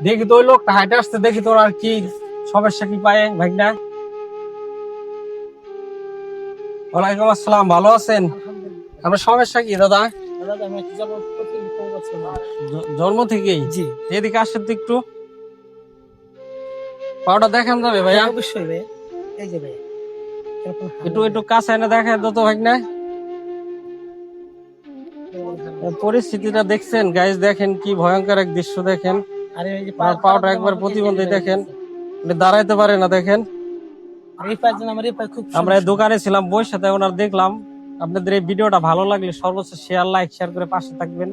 দেখি তো ওই লোকটা হাইটে আসতে, দেখি তোর আর কি সমস্যা কি পায় ভাইনা। ওয়ালাইকুম আসসালাম, ভালো আছেন? আলহামদুলিল্লাহ। আপনার সমস্যা কি দাদা? দাদা আমি একটা জন্ম প্রতিনিধিত্ব করছি না। জন্ম থেকেই? জি এদিকে আসেন তো একটু, পাওটা দেখান যাবে ভাইয়া? অবশ্যই ভাই, এই যে ভাই এরকম একটু একটু কাছে এনে দেখা দাও তো ভাইনা। পরিস্থিতিটা দেখছেন গাইস, দেখেন কি ভয়ঙ্কর এক দৃশ্য দেখেন। আরে এই যে ওনার পাওটা একবার প্রতিবন্ধী দেখেন, উনি দাঁড়াইতে পারে না দেখেন। আর এই পাঁচ জন আমার এই পায়ে খুব আমরা এই সমস্যা। দোকানে ছিলাম বই সাথে, ওনার দেখলাম। আপনাদের এই ভিডিওটা ভালো লাগলে সর্বোচ্চ শেয়ার লাইক শেয়ার করে পাশে থাকবেন,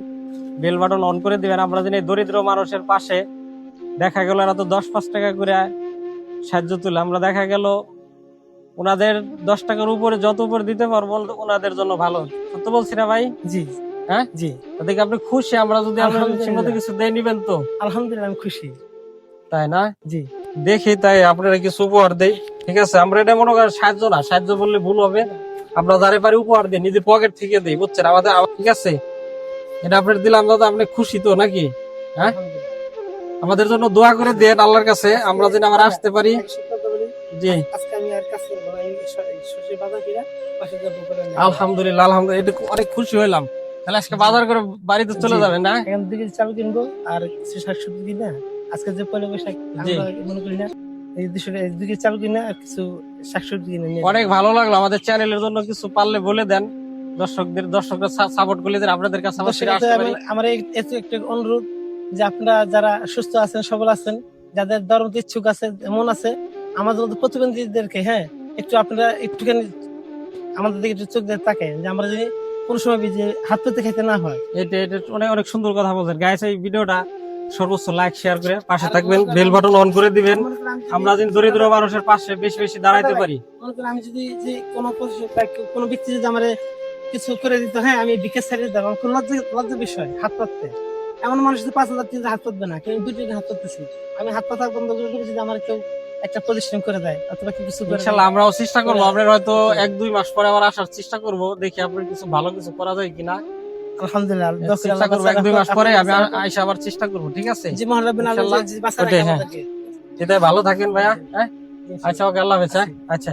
বেল বাটন অন করে দিবেন। আমরা যেন এই দরিদ্র মানুষের পাশে, দেখা গেল এরা তো 10-5 টাকা করে সাহায্য তুলে, আমরা দেখা গেল ওনাদের 10 টাকার উপরে যত উপরে দিতে পারবো ওনাদের জন্য ভালো। সত্য বলছি না ভাই? জি হ্যাঁ, জি দেখি আপনি খুশি? আমরা যদি আপনার সীমিত কিছু দিয়ে নিবেন তো? আলহামদুলিল্লাহ আমি খুশি। তাই না? জি দেখি তাই আপনারা কিছু উপহার দেই, ঠিক আছে? আমরা এটা মনে করেন সাহায্য না, সাহায্য বললে ভুল হবে। আমরা যারে পারি উপহার দিই, নিজের পকেট থেকে দিই, বুঝছেন? ঠিক আছে, এটা আপনার দিলাম দাদা, আপনি খুশি তো নাকি? হ্যাঁ, আলহামদুলিল্লাহ। আমাদের জন্য দোয়া করে দেন আল্লাহর কাছে, আমরা যেন আবার আসতে পারি। একটা সত্য কথা বলি, জি আজকে আমি আর কাজ করবো না, আমি শস্য বাজার কিনা পাশে যাবো করে নিয়ে আসবো। আলহামদুলিল্লাহ, আলহামদুলিল্লাহ, এটা অনেক খুশি হইলাম। তাহলে আজকে বাজার করে বাড়িতে চলে জি। যাবেন না? এখান থেকে চাল কিনবো আর কিছু শাকসবজি কিনা, আজকে যে পয়লা বৈশাখ জি, আমরা মনে করি না, এই দুটো চাল কিনা আর কিছু শাকসবজি কিনে নিয়ে অনেক যাবো। ভালো লাগলো। আমাদের চ্যানেলের জন্য কিছু পারলে বলে দেন, দর্শকরা সাপোর্ট করলে যেন আপনাদের কাছে আমরা ফিরে আসতে পারি। আমার এত একটা অনুরোধ যে আপনারা যারা সুস্থ আছেন সবল আছেন, যাদের ধর্ম ইচ্ছুক আছে মন আছে, আমাদের মধ্যে প্রতিবন্ধীদেরকে হ্যাঁ একটু আপনারা একটুখানি আমাদের দিকে একটু চোখ দিয়ে তাকায়, যে আমরা যদি কোনো সময় যে হাত পেতে খাইতে না হয়। এটা এটা অনেক অনেক সুন্দর কথা বলছেন গাইস। এই ভিডিওটা সর্বোচ্চ লাইক শেয়ার করে পাশে থাকবেন, বেল বাটন অন করে দিবেন। মনে করেন আমরা যেন দরিদ্র মানুষের পাশে বেশি বেশি দাঁড়াইতে পারি। মনে করেন আমি যদি যে কোনো কোনো ব্যক্তি যদি আমার কিছু করে দিত, হ্যাঁ আমি ভিক্ষা ছেড়ে দিতাম, আমার কোনো লজ্জা বিষয় হাত পাততে। এমন মানুষ যে 5,000 3,000 হাত পাতবে না, কিন্তু 2 হাত পাততেছি। আমি হাত পাতা বন্ধ করে দেবো যদি আমার কেউ একটা প্রতিষ্ঠান করে দেয় অথবা কি কিছু করে দেয়। ইনশাল্লাহ আমরাও চেষ্টা করবো, আপনার হয়তো 1-2 মাস পরে আবার আসার চেষ্টা করব, দেখি আপনার কিছু ভালো কিছু করা যায় কিনা। আলহামদুলিল্লাহ দোয়া করি চেষ্টা আল্লাহ করবো, বাঁচায় 1-2 মাস রাখুক, পরে আপনার আমি বাঁচায় রাখুক। আইসা আবার চেষ্টা করবো, ঠিক আছে? জি মহান রাব্বিল আলামিন ইনশাল্লাহ, যে বাঁচায় ওটাই, রাখে হ্যাঁ, আমাদেরকে। এটাই। ভালো থাকেন ভাইয়া। জি, হ্যাঁ, জি, আচ্ছা, ওকে, আল্লাহ হাফেজ। হ্যাঁ, জি। আচ্ছা।